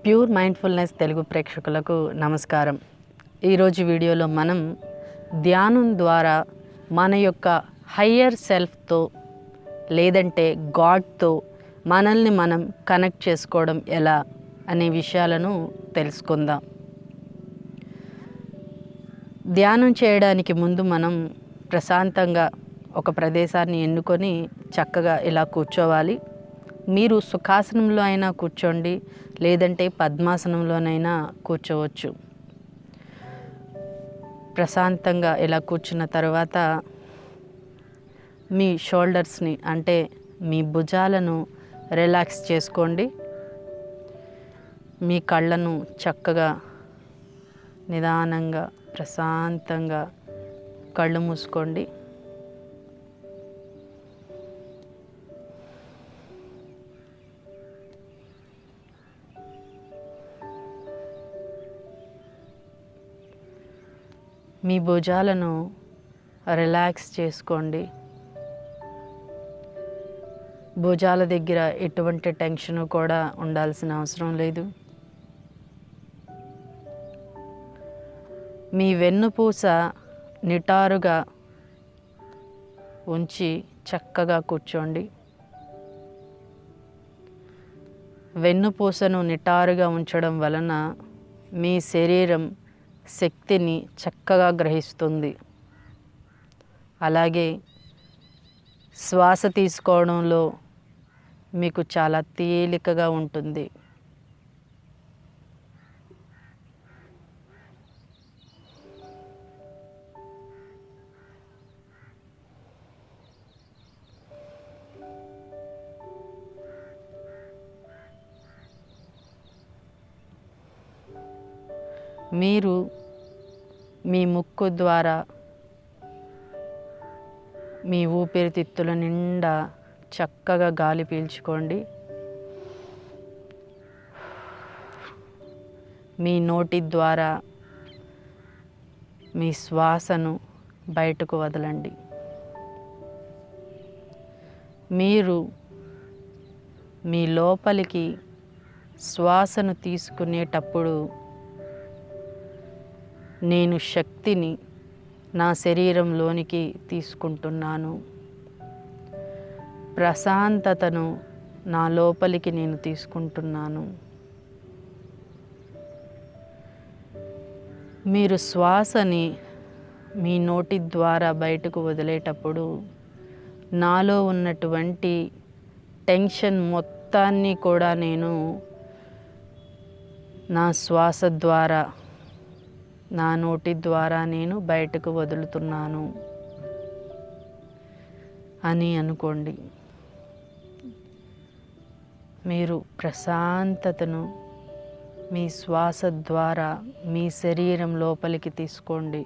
Pure mindfulness Telugu ప్రేక్షకులకు నమస్కారం. ఈరోజు వీడియోలో మనం ధ్యానం ద్వారా మన యొక్క హయ్యర్ సెల్ఫ్తో లేదంటే గాడ్తో మనల్ని మనం కనెక్ట్ చేసుకోవడం ఎలా అనే విషయాలను తెలుసుకుందాం. ధ్యానం చేయడానికి ముందు మనం ప్రశాంతంగా ఒక ప్రదేశాన్ని ఎన్నుకొని చక్కగా ఇలా కూర్చోవాలి. మీరు సుఖాసనంలో అయినా కూర్చోండి, లేదంటే పద్మాసనంలోనైనా కూర్చోవచ్చు. ప్రశాంతంగా ఇలా కూర్చున్న తర్వాత మీ షోల్డర్స్ని అంటే మీ భుజాలను రిలాక్స్ చేసుకోండి. మీ కళ్ళను చక్కగా నిదానంగా ప్రశాంతంగా కళ్ళు మూసుకోండి. మీ భుజాలను రిలాక్స్ చేసుకోండి. భుజాల దగ్గర ఎటువంటి టెన్షన్ కూడా ఉండాల్సిన అవసరం లేదు. మీ వెన్నుపూస నిటారుగా ఉంచి చక్కగా కూర్చోండి. వెన్నుపూసను నిటారుగా ఉంచడం వలన మీ శరీరం శక్తిని చక్కగా గ్రహిస్తుంది. అలాగే శ్వాస తీసుకోవడంలో మీకు చాలా తేలికగా ఉంటుంది. మీరు మీ ముక్కు ద్వారా మీ ఊపిరితిత్తుల నిండా చక్కగా గాలి పీల్చుకోండి. మీ నోటి ద్వారా మీ శ్వాసను బయటకు వదలండి. మీరు మీ లోపలికి శ్వాసను తీసుకునేటప్పుడు నేను శక్తిని నా శరీరంలోనికి తీసుకుంటున్నాను, ప్రశాంతతను నా లోపలికి నేను తీసుకుంటున్నాను. మీరు శ్వాసని మీ నోటి ద్వారా బయటకు వదిలేటప్పుడు నాలో ఉన్నటువంటి టెన్షన్ మొత్తాన్ని కూడా నేను నా శ్వాస ద్వారా నా నోటి ద్వారా నేను బయటకు వదులుతున్నాను అని అనుకోండి. మీరు ప్రశాంతతను మీ శ్వాస ద్వారా మీ శరీరం లోపలికి తీసుకోండి.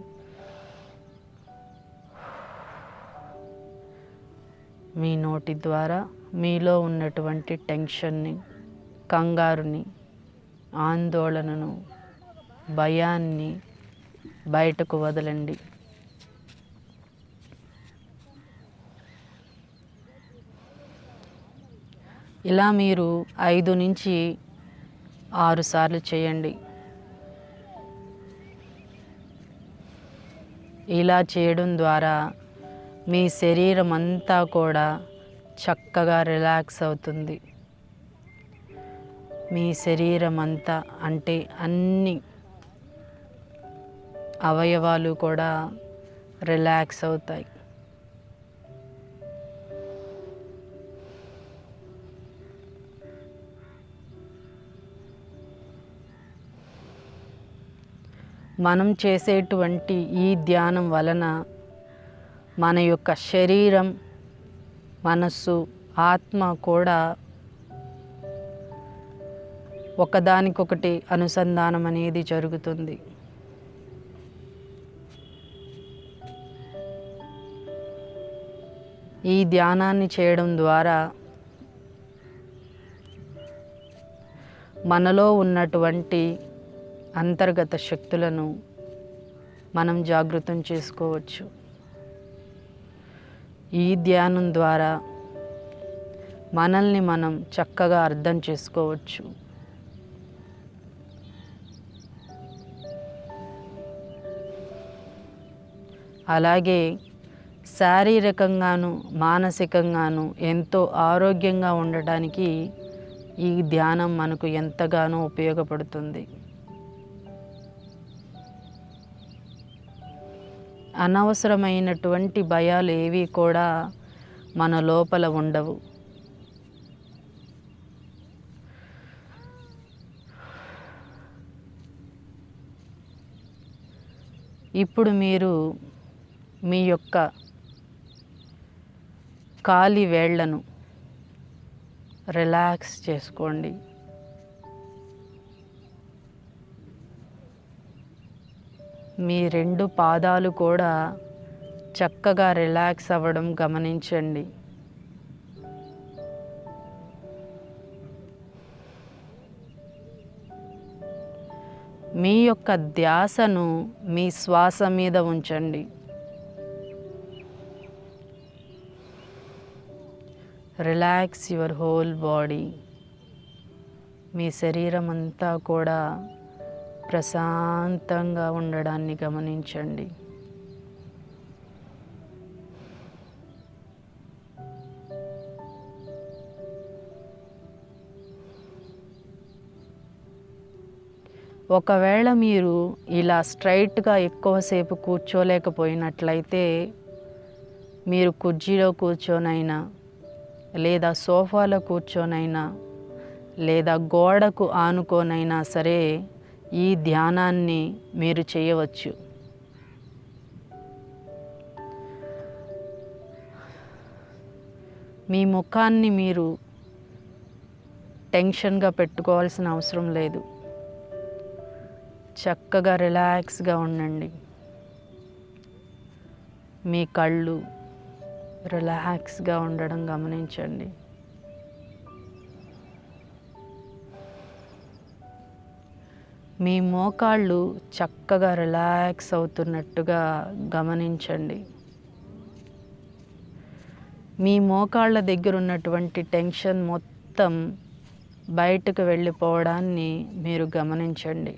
మీ నోటి ద్వారా మీలో ఉన్నటువంటి టెన్షన్ని, కంగారుని, ఆందోళనను, భయాన్ని బయటకు వదలండి. ఇలా మీరు 5 నుంచి 6 సార్లు చేయండి. ఇలా చేయడం ద్వారా మీ శరీరం అంతా కూడా చక్కగా రిలాక్స్ అవుతుంది. మీ శరీరం అంతా అంటే అన్ని అవయవాలు కూడా రిలాక్స్ అవుతాయి. మనం చేసేటువంటి ఈ ధ్యానం వలన మన యొక్క శరీరం, మనస్సు, ఆత్మ కూడా ఒకదానికొకటి అనుసంధానం అనేది జరుగుతుంది. ఈ ధ్యానాన్ని చేయడం ద్వారా మనలో ఉన్నటువంటి అంతర్గత శక్తులను మనం జాగృతం చేసుకోవచ్చు. ఈ ధ్యానం ద్వారా మనల్ని మనం చక్కగా అర్థం చేసుకోవచ్చు. అలాగే శారీరకంగాను మానసికంగాను ఎంతో ఆరోగ్యంగా ఉండడానికి ఈ ధ్యానం మనకు ఎంతగానో ఉపయోగపడుతుంది. అనవసరమైనటువంటి భయాలు ఏవి కూడా మన లోపల ఉండవు. ఇప్పుడు మీరు మీ యొక్క కాలి వేళ్లను రిలాక్స్ చేసుకోండి. మీ 2 పాదాలు కూడా చక్కగా రిలాక్స్ అవ్వడం గమనించండి. మీ యొక్క ధ్యాసను మీ శ్వాస మీద ఉంచండి. Relax your whole body. మీ శరీరం అంతా కూడా ప్రశాంతంగా ఉండడాన్ని గమనించండి. ఒకవేళ మీరు ఇలా స్ట్రైట్గా ఎక్కువసేపు కూర్చోలేకపోయినట్లయితే మీరు కుర్చీలో కూర్చోనైనా లేదా సోఫాలో కూర్చోనైనా లేదా గోడకు ఆనుకోనైనా సరే ఈ ధ్యానాన్ని మీరు చేయవచ్చు. మీ ముఖాన్ని మీరు టెన్షన్గా పెట్టుకోవాల్సిన అవసరం లేదు. చక్కగా రిలాక్స్గా ఉండండి. మీ కళ్ళు రిలాక్స్గా ఉండడం గమనించండి. మీ మోకాళ్ళు చక్కగా రిలాక్స్ అవుతున్నట్టుగా గమనించండి. మీ మోకాళ్ళ దగ్గర ఉన్నటువంటి టెన్షన్ మొత్తం బయటకు వెళ్ళిపోవడాన్ని మీరు గమనించండి.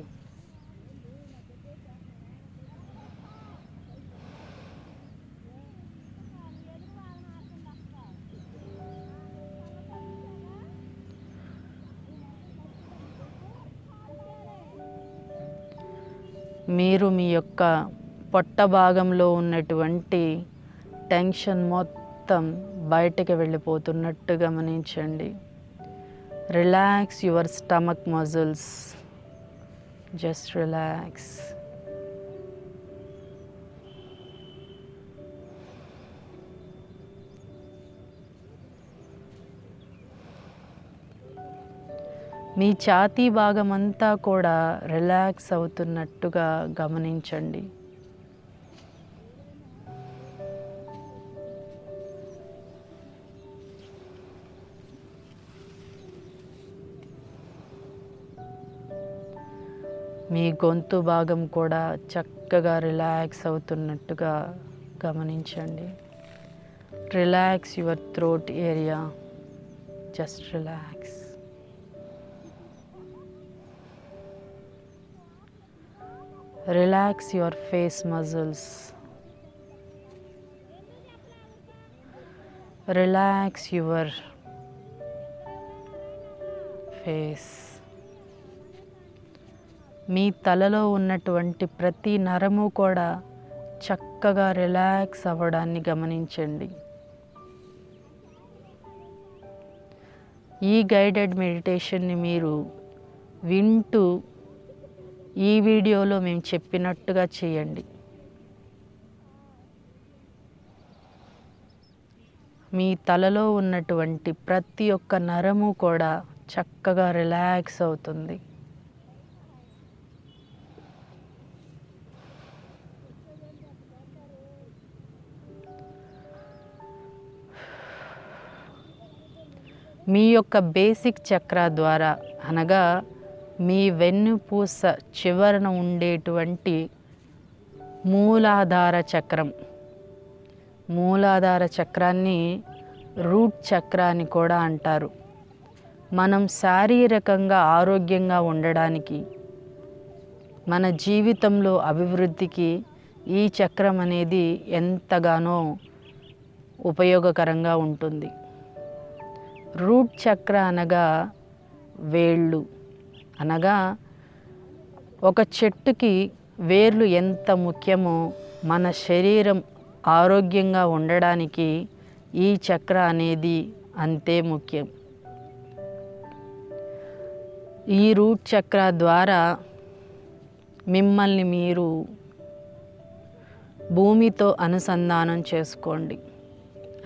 మీరు మీ యొక్క పొట్ట భాగంలో ఉన్నటువంటి టెన్షన్ మొత్తం బయటకు వెళ్ళిపోతున్నట్టు గమనించండి. Relax your stomach muscles. Just relax. మీ ఛాతీ భాగమంతా కూడా రిలాక్స్ అవుతున్నట్టుగా గమనించండి. మీ గొంతు భాగం కూడా చక్కగా రిలాక్స్ అవుతున్నట్టుగా గమనించండి. Relax your throat area. Just relax. Relax your face muscles. Relax your face. మీ తలలో ఉన్నటువంటి ప్రతి నరము కూడా చక్కగా రిలాక్స్ అవ్వడాన్ని గమనించండి. ఈ గైడెడ్ మెడిటేషన్ని మీరు వింటూ ఈ వీడియోలో మేము చెప్పినట్టుగా చేయండి. మీ తలలో ఉన్నటువంటి ప్రతి ఒక్క నరము కూడా చక్కగా రిలాక్స్ అవుతుంది. మీ యొక్క బేసిక్ చక్ర ద్వారా అనగా మీ వెన్నుపూస చివరన ఉండేటువంటి మూలాధార చక్రం, మూలాధార చక్రాన్ని రూట్ చక్ర అని కూడా అంటారు. మనం శారీరకంగా ఆరోగ్యంగా ఉండడానికి, మన జీవితంలో అభివృద్ధికి ఈ చక్రం అనేది ఎంతగానో ఉపయోగకరంగా ఉంటుంది. రూట్ చక్ర అనగా వేళ్ళు, అనగా ఒక చెట్టుకి వేర్లు ఎంత ముఖ్యమో మన శరీరం ఆరోగ్యంగా ఉండడానికి ఈ చక్ర అనేది అంతే ముఖ్యం. ఈ రూట్ చక్ర ద్వారా మిమ్మల్ని మీరు భూమితో అనుసంధానం చేసుకోండి.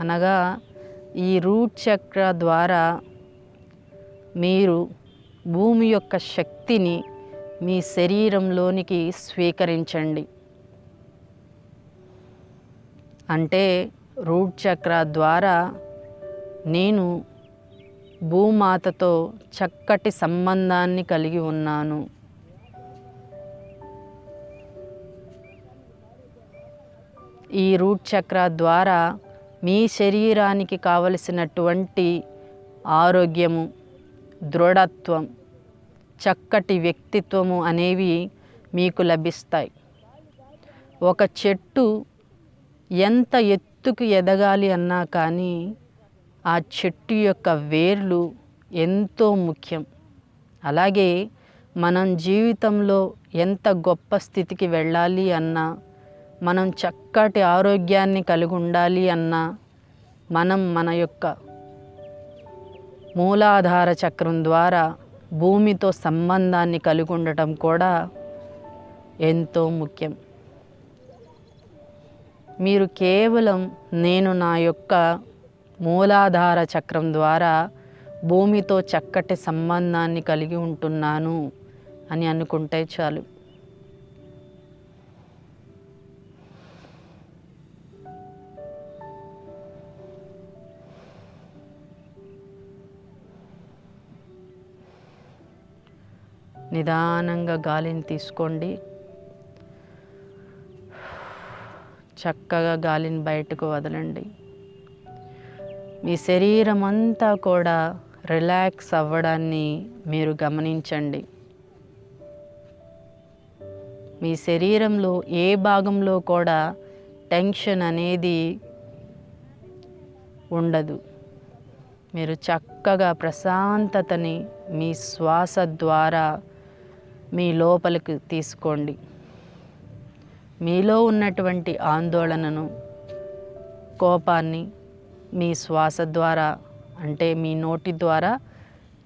అనగా ఈ రూట్ చక్ర ద్వారా మీరు భూమి యొక్క శక్తిని మీ శరీరంలోనికి స్వీకరించండి. అంటే రూట్ చక్ర ద్వారా నేను భూమాతతో చక్కటి సంబంధాన్ని కలిగి ఉన్నాను. ఈ రూట్ చక్ర ద్వారా మీ శరీరానికి కావలసినటువంటి ఆరోగ్యము, దృఢత్వం, చక్కటి వ్యక్తిత్వము అనేవి మీకు లభిస్తాయి. ఒక చెట్టు ఎంత ఎత్తుకు ఎదగాలి అన్నా కానీ ఆ చెట్టు యొక్క వేర్లు ఎంతో ముఖ్యం. అలాగే మనం జీవితంలో ఎంత గొప్ప స్థితికి వెళ్ళాలి అన్నా, మనం చక్కటి ఆరోగ్యాన్ని కలిగి ఉండాలి అన్నా, మనం మన యొక్క మూలాధార చక్రం ద్వారా భూమితో సంబంధాన్ని కలిగి ఉండటం కూడా ఎంతో ముఖ్యం. మీరు కేవలం నేను నా యొక్క మూలాధార చక్రం ద్వారా భూమితో చక్కటి సంబంధాన్ని కలిగి ఉంటున్నాను అని అనుకుంటే చాలు. నిదానంగా గాలిని తీసుకోండి. చక్కగా గాలిని బయటకు వదలండి. మీ శరీరం అంతా కూడా రిలాక్స్ అవ్వడాన్ని మీరు గమనించండి. మీ శరీరంలో ఏ భాగంలో కూడా టెన్షన్ అనేది ఉండదు. మీరు చక్కగా ప్రశాంతతని మీ శ్వాస ద్వారా మీ లోపలికి తీసుకోండి. మీలో ఉన్నటువంటి ఆందోళనను, కోపాన్ని మీ శ్వాస ద్వారా, అంటే మీ నోటి ద్వారా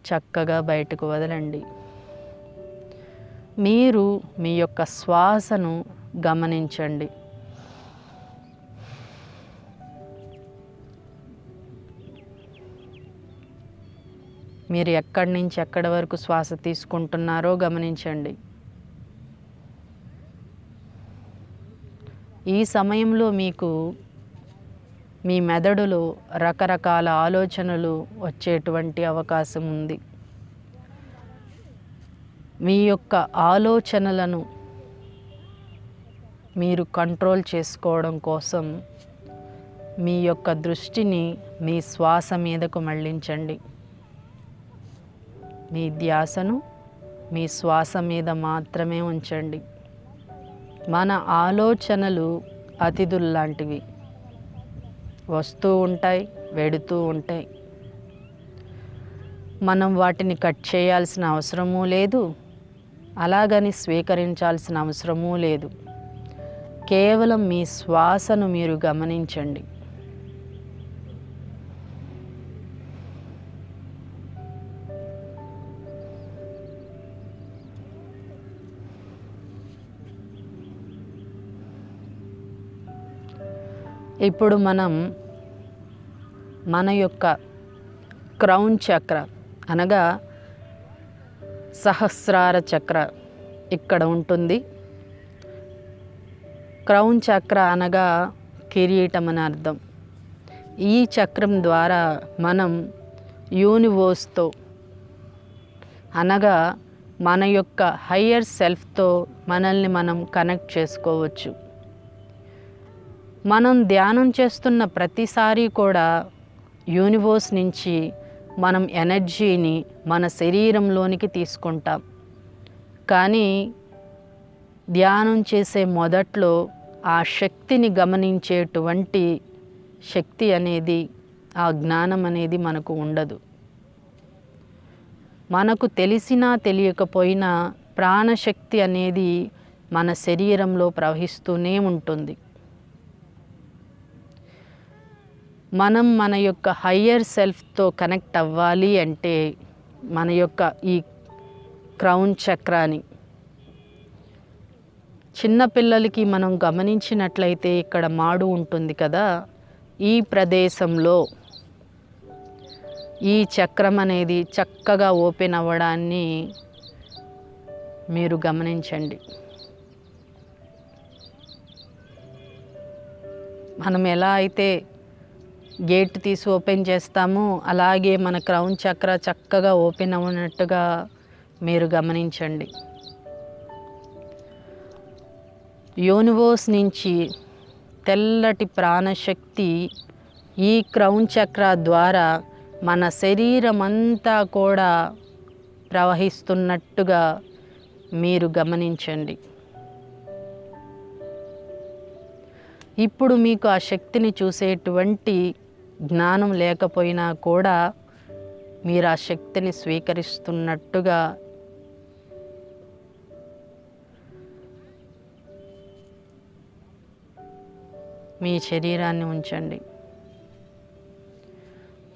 చక్కగా బయటకు వదలండి. మీరు మీ యొక్క శ్వాసను గమనించండి. మీరు ఎక్కడి నుంచి ఎక్కడి వరకు శ్వాస తీసుకుంటున్నారో గమనించండి. ఈ సమయంలో మీకు మీ మెదడులో రకరకాల ఆలోచనలు వచ్చేటువంటి అవకాశం ఉంది. మీ యొక్క ఆలోచనలను మీరు కంట్రోల్ చేసుకోవడం కోసం మీ యొక్క దృష్టిని మీ శ్వాస మీదకు మళ్ళించండి. మీ ధ్యాసను మీ శ్వాస మీద మాత్రమే ఉంచండి. మన ఆలోచనలు అతిథుల్లాంటివి, వస్తూ ఉంటాయి, వెడుతూ ఉంటాయి. మనం వాటిని కట్ చేయాల్సిన అవసరమూ లేదు, అలాగని స్వీకరించాల్సిన అవసరమూ లేదు. కేవలం మీ శ్వాసను మీరు గమనించండి. ఇప్పుడు మనం మన యొక్క క్రౌన్ చక్ర అనగా సహస్రార చక్ర ఇక్కడ ఉంటుంది. క్రౌన్ చక్ర అనగా కిరీటం అని అర్థం. ఈ చక్రం ద్వారా మనం యూనివర్స్తో అనగా మన యొక్క హయ్యర్ సెల్ఫ్తో మనల్ని మనం కనెక్ట్ చేసుకోవచ్చు. మనం ధ్యానం చేస్తున్న ప్రతిసారి కూడా యూనివర్స్ నుంచి మనం ఎనర్జీని మన శరీరంలోనికి తీసుకుంటాం. కానీ ధ్యానం చేసే మొదట్లో ఆ శక్తిని గమనించేటువంటి శక్తి అనేది, ఆ జ్ఞానం అనేది మనకు ఉండదు. మనకు తెలిసినా తెలియకపోయినా ప్రాణశక్తి అనేది మన శరీరంలో ప్రవహిస్తూనే ఉంటుంది. మనం మన యొక్క హయ్యర్ సెల్ఫ్తో కనెక్ట్ అవ్వాలి అంటే మన యొక్క ఈ క్రౌన్ చక్రాన్ని, చిన్నపిల్లలకి మనం గమనించినట్లయితే ఇక్కడ మాడు ఉంటుంది కదా, ఈ ప్రదేశంలో ఈ చక్రం అనేది చక్కగా ఓపెన్ అవ్వడాన్ని మీరు గమనించండి. మనం ఎలా అయితే గేట్ తీసి ఓపెన్ చేస్తామో అలాగే మన క్రౌన్ చక్ర చక్కగా ఓపెన్ అవ్వనట్టుగా మీరు గమనించండి. యూనివర్స్ నుంచి తెల్లటి ప్రాణశక్తి ఈ క్రౌన్ చక్ర ద్వారా మన శరీరం అంతా కూడా ప్రవహిస్తున్నట్టుగా మీరు గమనించండి. ఇప్పుడు మీకు ఆ శక్తిని చూసేటువంటి జ్ఞానం లేకపోయినా కూడా మీరు ఆ శక్తిని స్వీకరిస్తున్నట్టుగా మీ శరీరాన్ని ఉంచండి.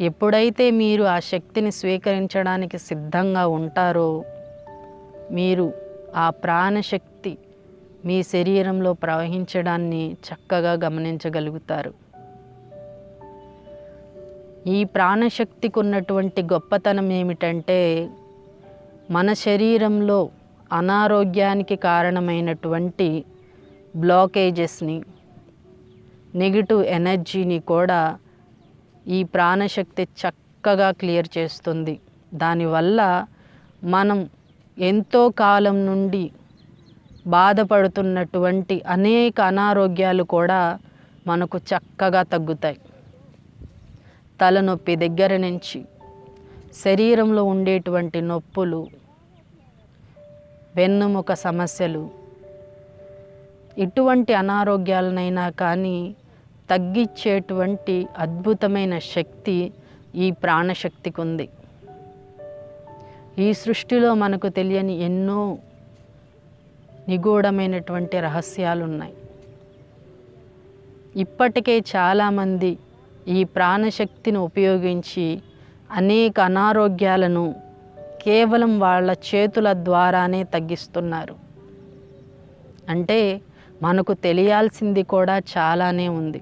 ఎప్పుడైతే మీరు ఆ శక్తిని స్వీకరించడానికి సిద్ధంగా ఉంటారో మీరు ఆ ప్రాణశక్తి మీ శరీరంలో ప్రవహించడాన్ని చక్కగా గమనించగలుగుతారు. ఈ ప్రాణశక్తికి ఉన్నటువంటి గొప్పతనం ఏమిటంటే మన శరీరంలో అనారోగ్యానికి కారణమైనటువంటి బ్లాకేజెస్ని, నెగిటివ్ ఎనర్జీని కూడా ఈ ప్రాణశక్తి చక్కగా క్లియర్ చేస్తుంది. దానివల్ల మనం ఎంతో కాలం నుండి బాధపడుతున్నటువంటి అనేక అనారోగ్యాలు కూడా మనకు చక్కగా తగ్గుతాయి. తలనొప్పి దగ్గర నుంచి శరీరంలో ఉండేటువంటి నొప్పులు, వెన్నుముక సమస్యలు, ఇటువంటి అనారోగ్యాలనైనా కానీ తగ్గించేటువంటి అద్భుతమైన శక్తి ఈ ప్రాణశక్తికి ఉంది. ఈ సృష్టిలో మనకు తెలియని ఎన్నో నిగూఢమైనటువంటి రహస్యాలు ఉన్నాయి. ఇప్పటికే చాలామంది ఈ ప్రాణశక్తిని ఉపయోగించి అనేక అనారోగ్యాలను కేవలం వాళ్ళ చేతుల ద్వారానే తగ్గిస్తున్నారు. అంటే మనకు తెలియాల్సింది కూడా చాలానే ఉంది.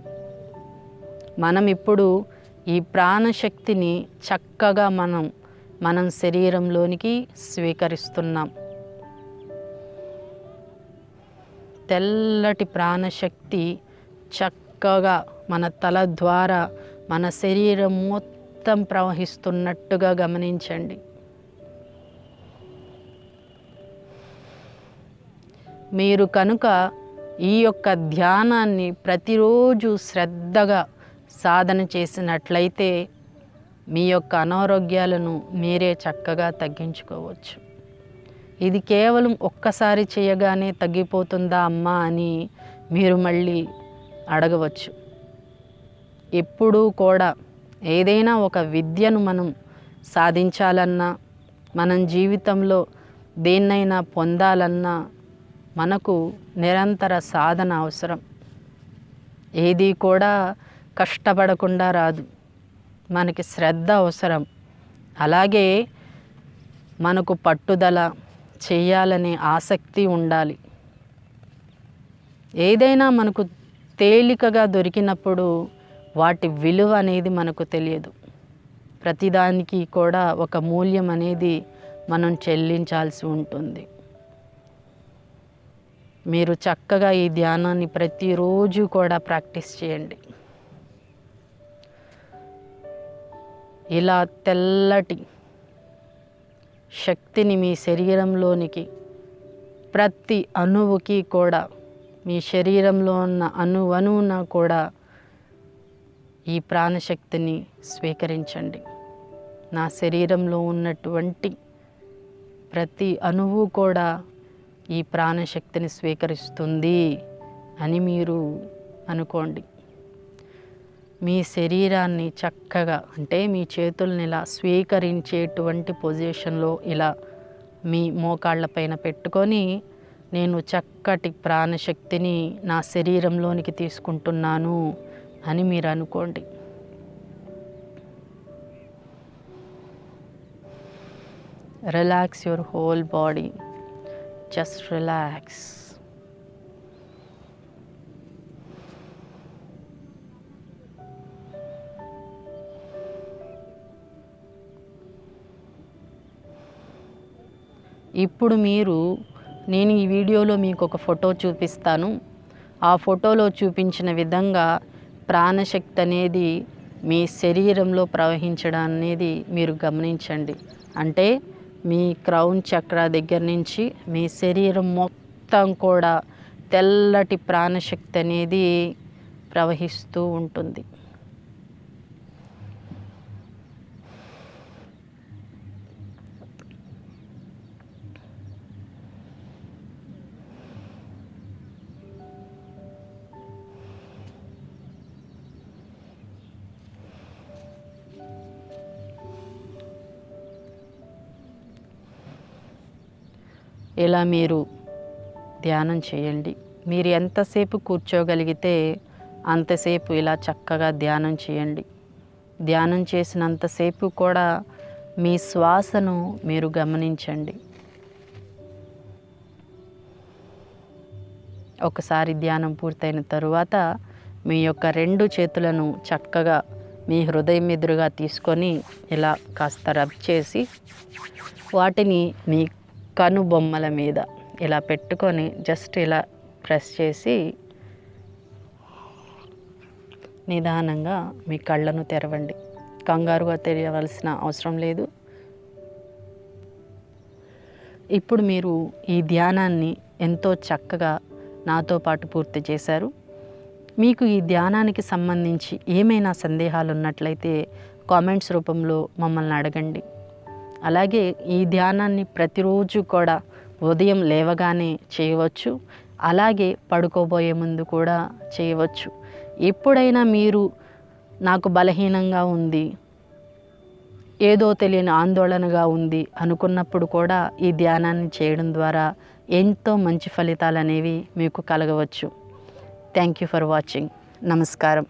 మనం ఇప్పుడు ఈ ప్రాణశక్తిని చక్కగా మనం శరీరంలోనికి స్వీకరిస్తున్నాం. తెల్లటి ప్రాణశక్తి చక్కగా మన తల ద్వారా మన శరీరం మొత్తం ప్రవహిస్తున్నట్టుగా గమనించండి. మీరు కనుక ఈ యొక్క ధ్యానాన్ని ప్రతిరోజు శ్రద్ధగా సాధన చేసినట్లయితే మీ యొక్క అనారోగ్యాలను మీరే చక్కగా తగ్గించుకోవచ్చు. ఇది కేవలం ఒక్కసారి చేయగానే తగ్గిపోతుందా అమ్మా అని మీరు మళ్ళీ అడగవచ్చు. ఎప్పుడూ కూడా ఏదైనా ఒక విద్యను మనం సాధించాలన్నా, మనం జీవితంలో దేన్నైనా పొందాలన్నా మనకు నిరంతర సాధన అవసరం. ఏది కూడా కష్టపడకుండా రాదు. మనకి శ్రద్ధ అవసరం. అలాగే మనకు పట్టుదల, చేయాలనే ఆసక్తి ఉండాలి. ఏదైనా మనకు తేలికగా దొరికినప్పుడు వాటి విలువ అనేది మనకు తెలియదు. ప్రతిదానికి కూడా ఒక మూల్యం అనేది మనం చెల్లించాల్సి ఉంటుంది. మీరు చక్కగా ఈ ధ్యానాన్ని ప్రతిరోజు కూడా ప్రాక్టీస్ చేయండి. ఇలా తెల్లటి శక్తిని మీ శరీరంలోనికి, ప్రతి అణువుకి కూడా, మీ శరీరంలో ఉన్న అణువణువున కూడా ఈ ప్రాణశక్తిని స్వీకరించండి. నా శరీరంలో ఉన్నటువంటి ప్రతి అణువు కూడా ఈ ప్రాణశక్తిని స్వీకరిస్తుంది అని మీరు అనుకోండి. మీ శరీరాన్ని చక్కగా అంటే మీ చేతుల్ని ఇలా స్వీకరించేటువంటి పొజిషన్లో ఇలా మీ మోకాళ్ళ పైన పెట్టుకొని నేను చక్కటి ప్రాణశక్తిని నా శరీరంలోనికి తీసుకుంటున్నాను అని మీరు అనుకోండి. Relax your whole body. Just relax. ఇప్పుడు నేను ఈ వీడియోలో మీకు ఒక ఫోటో చూపిస్తాను. ఆ ఫోటోలో చూపించిన విధంగా ప్రాణశక్తి అనేది మీ శరీరంలో ప్రవహించడం అనేది మీరు గమనించండి. అంటే మీ క్రౌన్ చక్ర దగ్గర నుంచి మీ శరీరం మొత్తం కూడా తెల్లటి ప్రాణశక్తి అనేది ప్రవహిస్తూ ఉంటుంది. ఇలా మీరు ధ్యానం చేయండి. మీరు ఎంతసేపు కూర్చోగలిగితే అంతసేపు ఇలా చక్కగా ధ్యానం చేయండి. ధ్యానం చేసినంతసేపు కూడా మీ శ్వాసను మీరు గమనించండి. ఒకసారి ధ్యానం పూర్తయిన తరువాత మీ యొక్క 2 చేతులను చక్కగా మీ హృదయం ఎదురుగా తీసుకొని ఇలా కాస్త రబ్ చేసి వాటిని మీ కనుబొమ్మల మీద ఇలా పెట్టుకొని జస్ట్ ఇలా ప్రెస్ చేసి నిదానంగా మీ కళ్ళను తెరవండి. కంగారుగా తెరవలసిన అవసరం లేదు. ఇప్పుడు మీరు ఈ ధ్యానాన్ని ఎంతో చక్కగా నాతో పాటు పూర్తి చేశారు. మీకు ఈ ధ్యానానికి సంబంధించి ఏమైనా సందేహాలు ఉన్నట్లయితే కామెంట్స్ రూపంలో మమ్మల్ని అడగండి. అలాగే ఈ ధ్యానాన్ని ప్రతిరోజు కూడా ఉదయం లేవగానే చేయవచ్చు. అలాగే పడుకోబోయే ముందు కూడా చేయవచ్చు. ఎప్పుడైనా మీరు నాకు బలహీనంగా ఉంది, ఏదో తెలియని ఆందోళనగా ఉంది అనుకున్నప్పుడు కూడా ఈ ధ్యానాన్ని చేయడం ద్వారా ఎంతో మంచి ఫలితాలు అనేవి మీకు కలగవచ్చు. Thank you for watching. నమస్కారం.